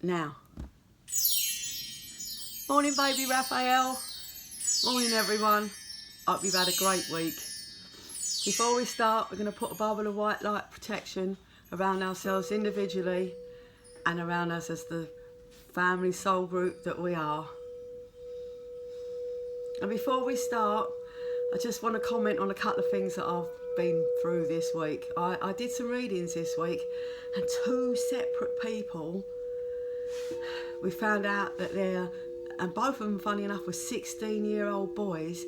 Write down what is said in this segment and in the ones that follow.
Now, morning baby Raphael, morning everyone, hope you've had a great week. Before we start, we're going to put a bubble of white light protection around ourselves individually and around us as the family soul group that we are. And before we start, I just want to comment on a couple of things that I've been through this week. I did some readings this week, and two separate people, we found out that and both of them, funny enough, were 16-year-old boys,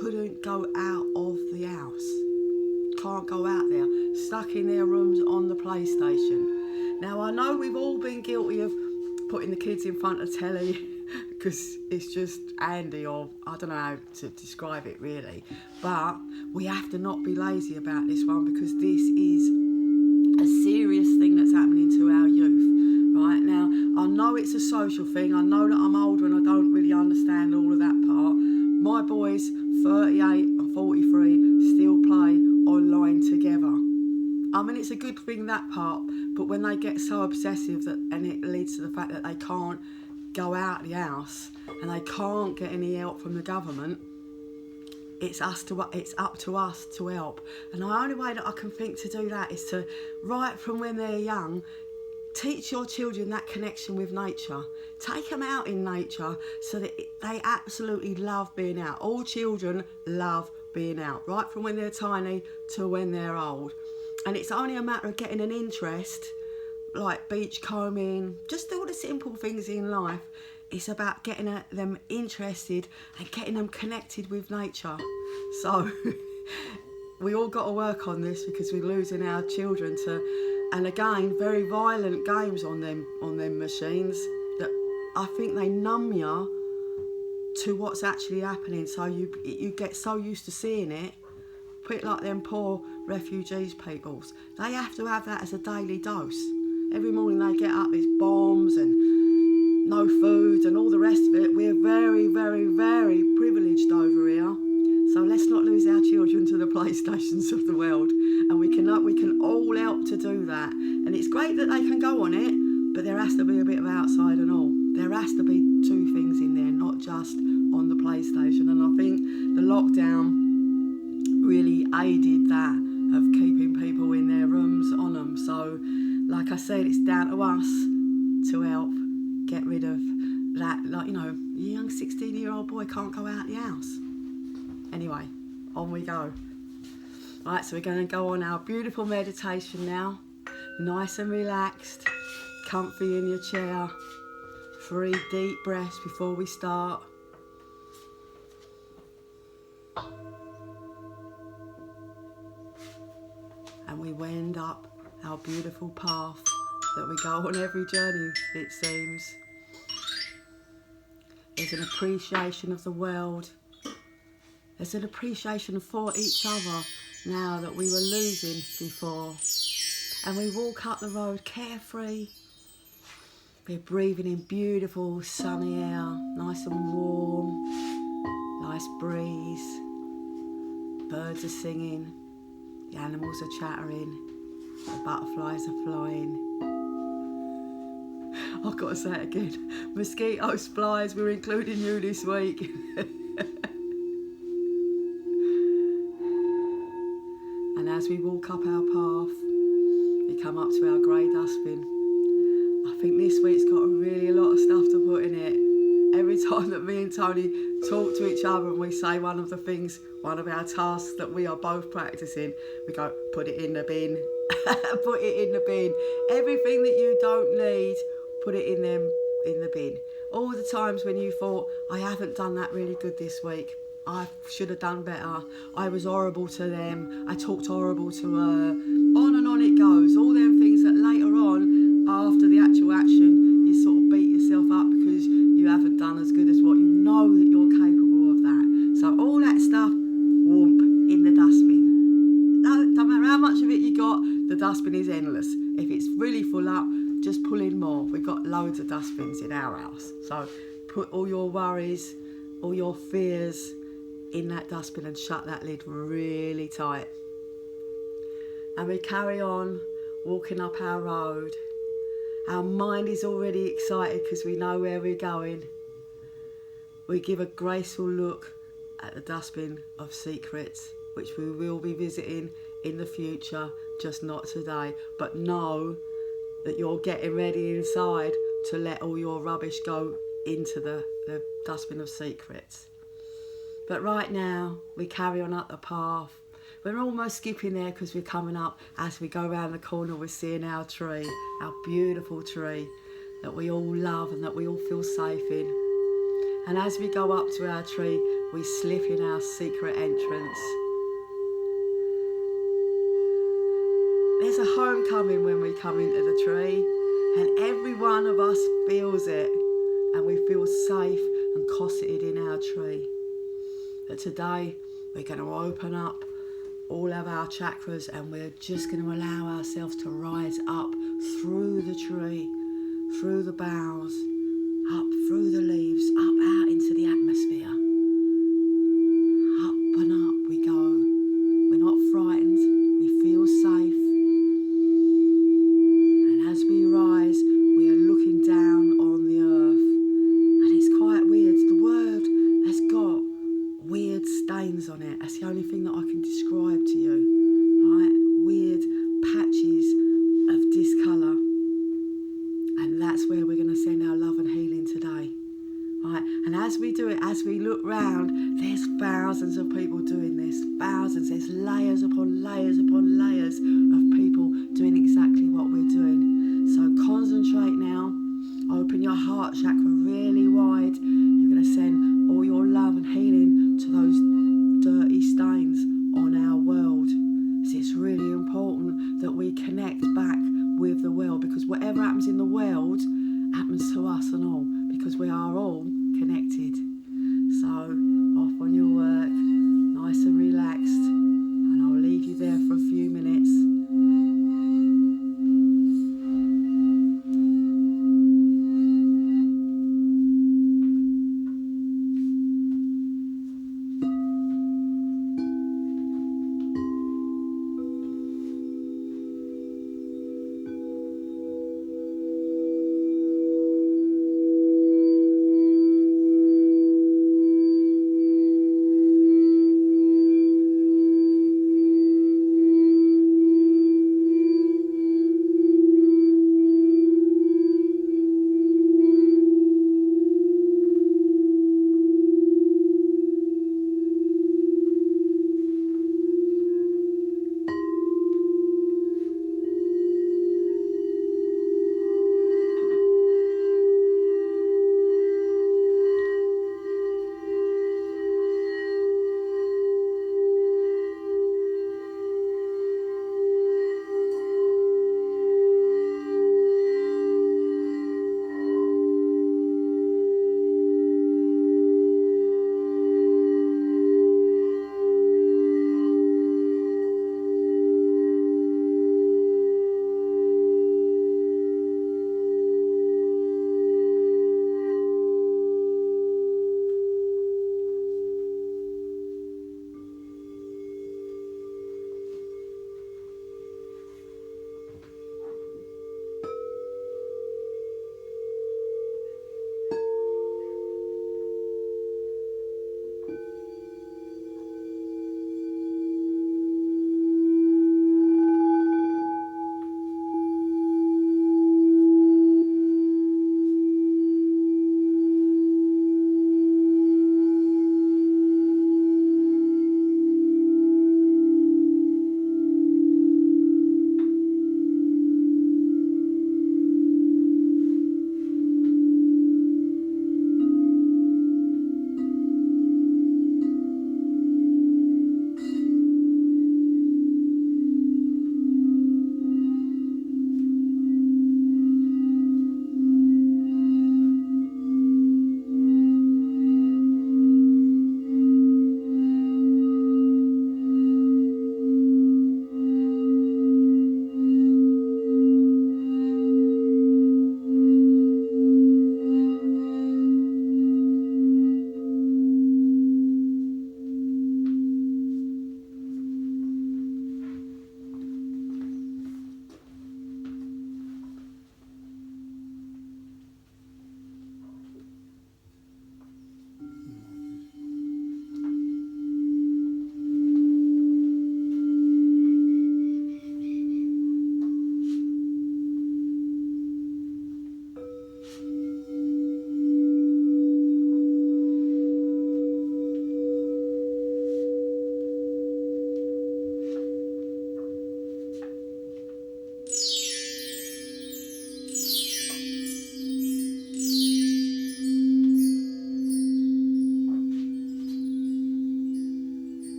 couldn't go out of the house. Can't go out there, stuck in their rooms on the PlayStation. Now, I know we've all been guilty of putting the kids in front of telly because it's just handy, or I don't know how to describe it really. But we have to not be lazy about this one, because this is a serious thing that's happening to our youth. Right now, I know it's a social thing. I know that I'm older and I don't really understand all of that part. My boys, 38 and 43, still play online together. I mean, it's a good thing, that part, but when they get so obsessive and it leads to the fact that they can't go out the house and they can't get any help from the government, it's up to us to help. And the only way that I can think to do that is to, right from when they're young, teach your children that connection with nature. Take them out in nature so that they absolutely love being out. All children love being out, right from when they're tiny to when they're old. And it's only a matter of getting an interest, like beach combing, just all the simple things in life. It's about getting them interested and getting them connected with nature. So we all got to work on this, because we're losing our children to, and again, very violent games on them machines that I think they numb you to what's actually happening. So you get so used to seeing it. Put it like them poor refugees peoples. They have to have that as a daily dose. Every morning they get up, it's bombs and no food and all the rest of it. We're very, very, very privileged over here. So let's not lose our children to the PlayStations of the world. And we can all help to do that. And it's great that they can go on it, but there has to be a bit of outside and all. There has to be two things in there, not just on the PlayStation. And I think the lockdown really aided that, of keeping people in their rooms on them. So, like I said, it's down to us to help get rid of that. Like, you know, a young 16-year-old boy can't go out the house. Anyway, on we go. Right, so we're going to go on our beautiful meditation now. Nice and relaxed, comfy in your chair. 3 deep breaths before we start. And we wend up our beautiful path that we go on every journey, it seems. There's an appreciation of the world. There's an appreciation for each other now that we were losing before. And we walk up the road carefree. We're breathing in beautiful sunny air, nice and warm, nice breeze. Birds are singing. The animals are chattering, the butterflies are flying. I've got to say it again. Mosquitoes, flies, we're including you this week. And as we walk up our path, we come up to our grey dustbin. I think this week's got really a lot of stuff to put in it. Every time that me and Tony talk to each other and we say one of the things, one of our tasks that we are both practicing, we go, put it in the bin. Put it in the bin. Everything that you don't need, put it in the bin. All the times when you thought, I haven't done that really good this week, I should have done better, I was horrible to them, I talked horrible to her, on and on it goes. All them things that later on, after the actual action, you sort of beat yourself up because you haven't done as good as what you know that you're capable of that. So all that stuff, whoomp, in the dustbin. No, don't matter how much of it you got, the dustbin is endless. If it's really full up, just pull in more. We've got loads of dustbins in our house. So put all your worries, all your fears in that dustbin and shut that lid really tight. And we carry on walking up our road, Our mind is already excited because we know where we're going. We give a graceful look at the dustbin of secrets, which we will be visiting in the future, just not today. But know that you're getting ready inside to let all your rubbish go into the dustbin of secrets. But right now, we carry on up the path. We're almost skipping there because we're coming up. As we go around the corner, we're seeing our tree, our beautiful tree that we all love and that we all feel safe in. And as we go up to our tree, we slip in our secret entrance. There's a homecoming when we come into the tree, and every one of us feels it, and we feel safe and cosseted in our tree. But today, we're going to open up all of our chakras, and we're just going to allow ourselves to rise up through the tree, through the boughs, up through the leaves, up out into the atmosphere. Up and up we go. We're not frightened, we feel safe. And as we rise, we are looking down on the earth. And it's quite weird. The world has got weird stains on it. That's the only thing that I can describe to you. Right? Weird patches of discolour. And that's where we're going to send our love and healing today. Right? And as we do it, as we look round, there's thousands of people doing this. Thousands. There's layers upon layers upon layers of people doing exactly what we're doing. So concentrate now. Open your heart chakra really wide. You're going to send all your love and healing to those dirty stains on our world. So it's really important that we connect back with the world, because whatever happens in the world happens to us and all, because we are all connected. So off on your work, nice and relaxed, and I'll leave you there for a few minutes.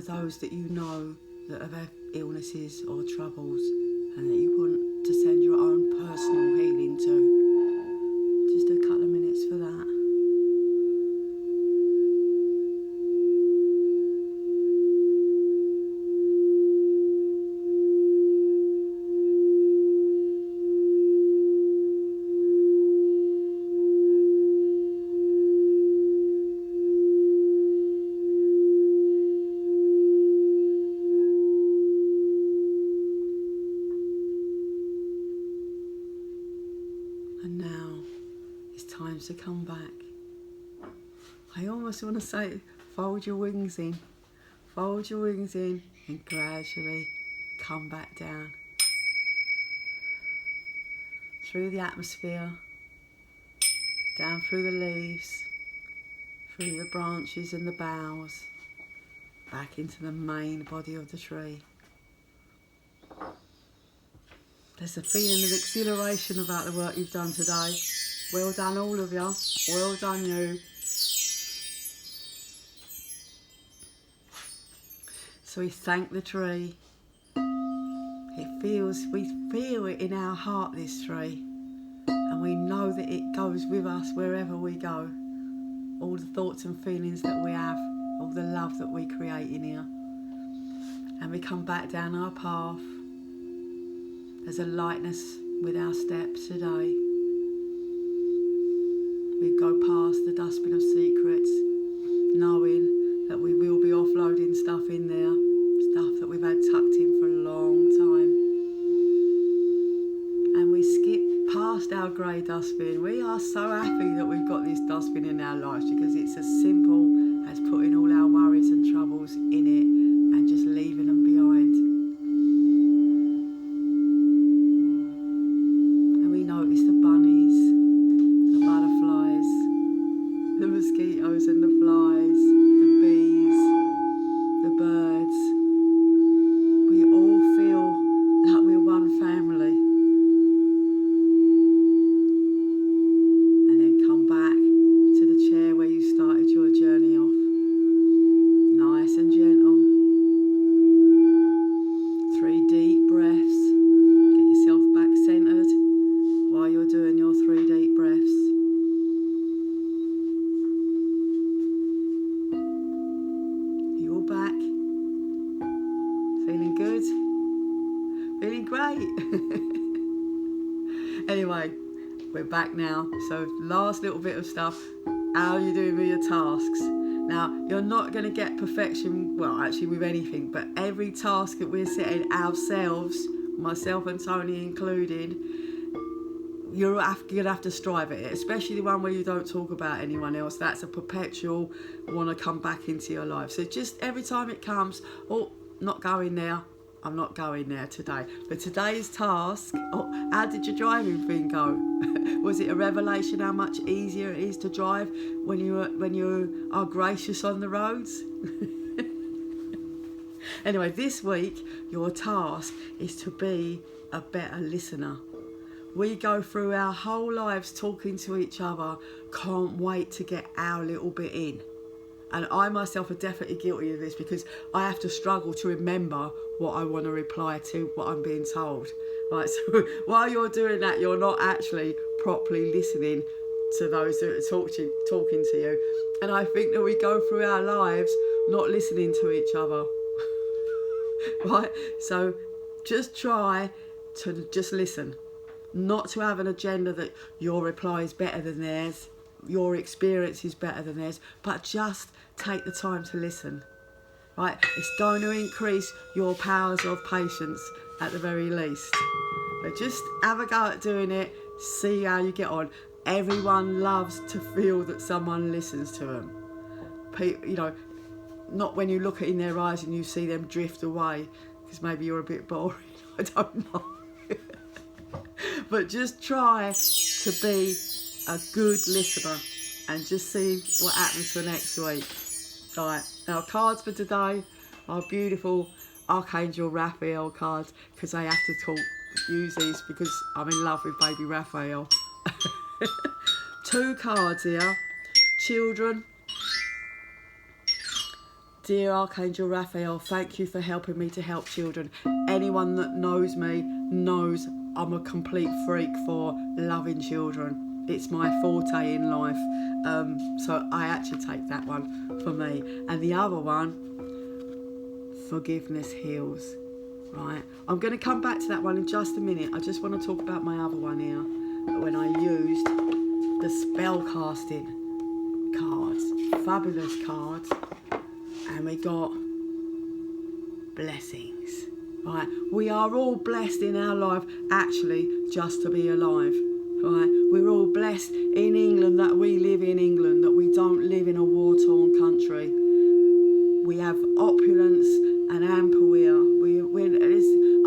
those that you know that have had illnesses or troubles and that you want to send your own personal healing to. Just a couple of minutes for that. And now it's time to come back. I almost want to say, fold your wings in. Fold your wings in and gradually come back down. Through the atmosphere, down through the leaves, through the branches and the boughs, back into the main body of the tree. There's a feeling of exhilaration about the work you've done today. Well done all of you. Well done you. So we thank the tree. We feel it in our heart, this tree. And we know that it goes with us wherever we go. All the thoughts and feelings that we have, all the love that we create in here. And we come back down our path. There's a lightness with our steps today. We go past the dustbin of secrets, knowing that we will be offloading stuff in there, stuff that we've had tucked in for a long time. And we skip past our grey dustbin. We are so happy that we've got this dustbin in our lives because it's as simple as putting all our worries and troubles in it and just leaving them behind. Notice the bunnies, the butterflies, the mosquitoes and the flies, the bees, the birds. We all feel like we're one family. And then come back to the chair where you started your journey off. Nice and gentle. 3 deep breaths. Get yourself back centered. While you're doing your 3 deep breaths. You all back? Feeling good? Feeling great? Anyway, we're back now. So last little bit of stuff. How are you doing with your tasks? Now, you're not going to get perfection, well, actually with anything, but every task that we're setting ourselves, myself and Tony included, you're going to have to strive at it, especially the one where you don't talk about anyone else. That's a perpetual want to come back into your life. So just every time it comes, oh, not going there. I'm not going there today. But today's task, oh, how did your driving thing go? Was it a revelation how much easier it is to drive when you are gracious on the roads? Anyway, this week, your task is to be a better listener. We go through our whole lives talking to each other, can't wait to get our little bit in. And I myself are definitely guilty of this because I have to struggle to remember what I want to reply to, what I'm being told. Right, so while you're doing that, you're not actually properly listening to those that are talking to you. And I think that we go through our lives not listening to each other. Right, so just try to just listen. Not to have an agenda that your reply is better than theirs, your experience is better than theirs, but just take the time to listen. Right? It's going to increase your powers of patience at the very least. But just have a go at doing it, see how you get on. Everyone loves to feel that someone listens to them. You know, not when you look in their eyes and you see them drift away, because maybe you're a bit boring, I don't know. But just try to be a good listener and just see what happens for next week. Right, our cards for today are beautiful Archangel Raphael cards because I have to use these because I'm in love with baby Raphael. 2 cards here. Children, Dear Archangel Raphael, thank you for helping me to help children. Anyone that knows me knows I'm a complete freak for loving children. It's my forte in life. So I actually take that one for me. And the other one, forgiveness heals. Right, I'm going to come back to that one in just a minute. I just want to talk about my other one here, when I used the spell casting cards, fabulous cards, and we got blessings. Right, we are all blessed in our life actually just to be alive. Right, we're all blessed in England that we live in England, that we don't live in a war-torn country. We have opulence and ample here.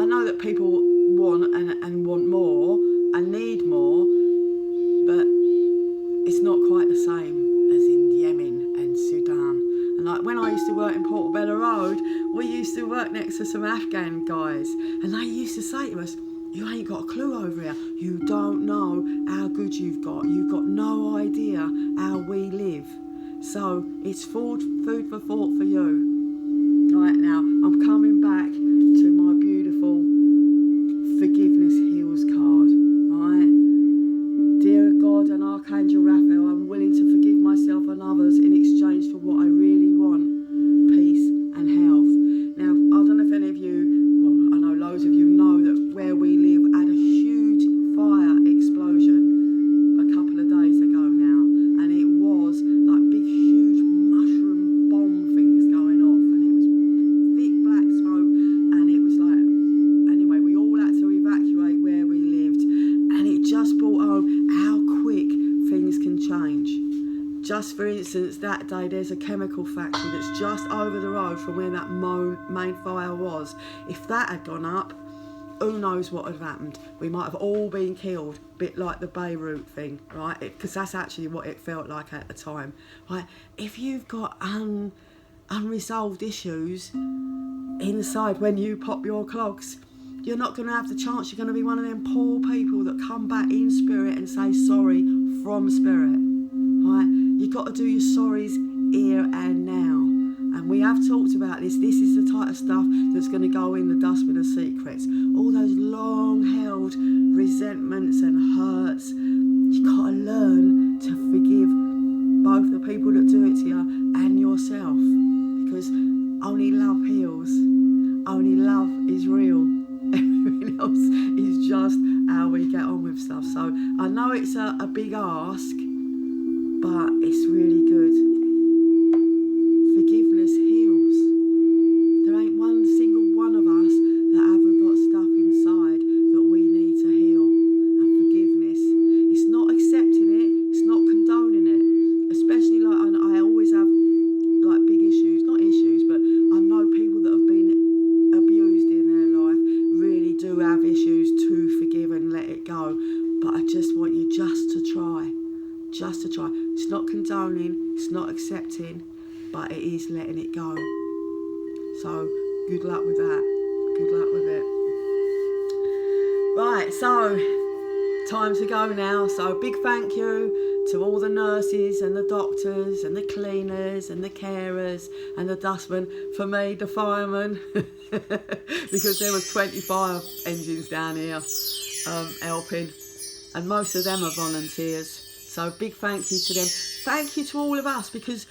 I know that people want and want more and need more, but it's not quite the same as in Yemen and Sudan. And like when I used to work in Portobello Road, we used to work next to some Afghan guys, and they used to say to us, "You ain't got a clue over here. You don't know how good you've got. You've got no idea how we live." So it's food for thought for you. Right, now I'm coming back to my beautiful forgiveness heals card. Right, dear God and Archangel Raphael, I'm willing to forgive myself and others in exchange for what I really want: peace and health. Now, I don't know if any of you, well, I know loads of you know that where we live had a huge fire explosion a couple of days ago now, and it was like big, huge mushroom bomb things going off, and it was thick black smoke, and it was like, anyway, we all had to evacuate where we lived, and it just brought home how quick things can change. Just for instance, that day there's a chemical factory that's just over the road from where that main fire was. If that had gone up, who knows what had happened. We might have all been killed, a bit like the Beirut thing, right? Because that's actually what it felt like at the time, right? If you've got unresolved issues inside when you pop your clogs, you're not going to have the chance. You're going to be one of them poor people that come back in spirit and say sorry from spirit, right? You've got to do your sorries here and now. And we have talked about this. This is the type of stuff that's going to go in the dustbin of secrets. All those long-held resentments and hurts. You've got to learn to forgive both the people that do it to you and yourself. Because only love heals. Only love is real. Everything else is just how we get on with stuff. So I know it's a big ask, but it's really good. Forgiveness heals. There ain't one single one of us that haven't got stuff inside that we need to heal. And forgiveness, it's not accepting it, it's not condoning it. Especially like I always have like big issues, not issues, but I know people that have been abused in their life really do have issues to forgive and let it go. But I just want you just to try. Just to try. It's not condoning, it's not accepting, but it is letting it go. So good luck with that. Good luck with it. Right, so time to go now. So big thank you to all the nurses and the doctors and the cleaners and the carers and the dustmen. For me, the firemen, because there was 20 fire engines down here helping, and most of them are volunteers. So big thank you to them. Thank you to all of us, because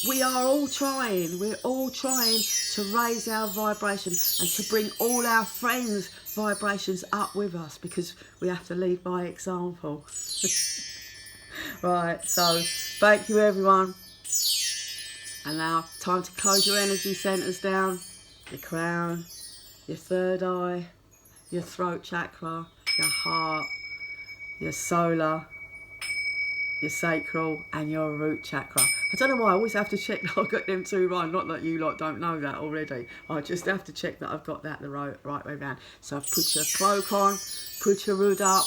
we are all trying. We're all trying to raise our vibration and to bring all our friends' vibrations up with us, because we have to lead by example. Right, so thank you everyone. And now time to close your energy centres down. Your crown, your third eye, your throat chakra, your heart, your solar, your sacral and your root chakra. I don't know why I always have to check that I've got them two right. Not that you lot don't know that already. I just have to check that I've got that the right way round. So put your cloak on, put your hood up,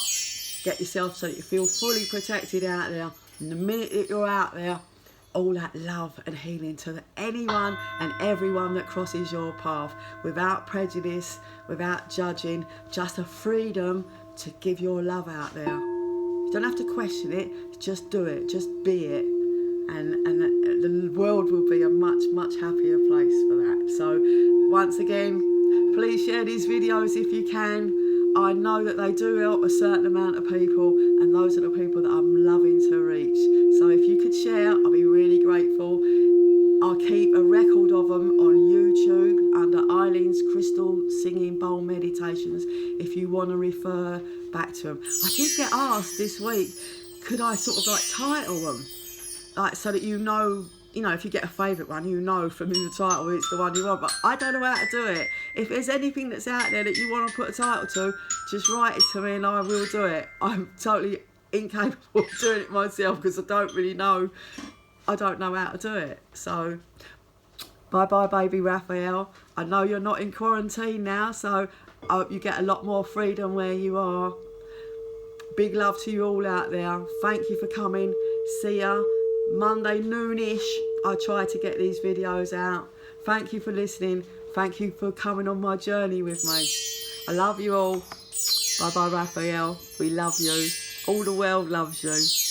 get yourself so that you feel fully protected out there. And the minute that you're out there, all that love and healing to anyone and everyone that crosses your path, without prejudice, without judging, just a freedom to give your love out there. You don't have to question it, just do it, just be it. and the world will be a much, much happier place for that. So once again, please share these videos if you can. I know that they do help a certain amount of people, and those are the people that I'm loving to reach. So if you could share, I'll be really grateful. I'll keep a record of them on YouTube under Eileens Crystal Singing Bowl Meditations if you want to refer back to them. I did get asked this week, could I sort of like title them? Like, so that you know, if you get a favourite one, you know from the title it's the one you want. But I don't know how to do it. If there's anything that's out there that you want to put a title to, just write it to me and I will do it. I'm totally incapable of doing it myself because I don't know how to do it. So, bye baby Raphael. I know you're not in quarantine now, so I hope you get a lot more freedom where you are. Big love to you all out there. Thank you for coming. See ya Monday noonish. I try to get these videos out. Thank you for listening. Thank you for coming on my journey with me. I love you all. Bye bye Raphael. We love you. All the world loves you.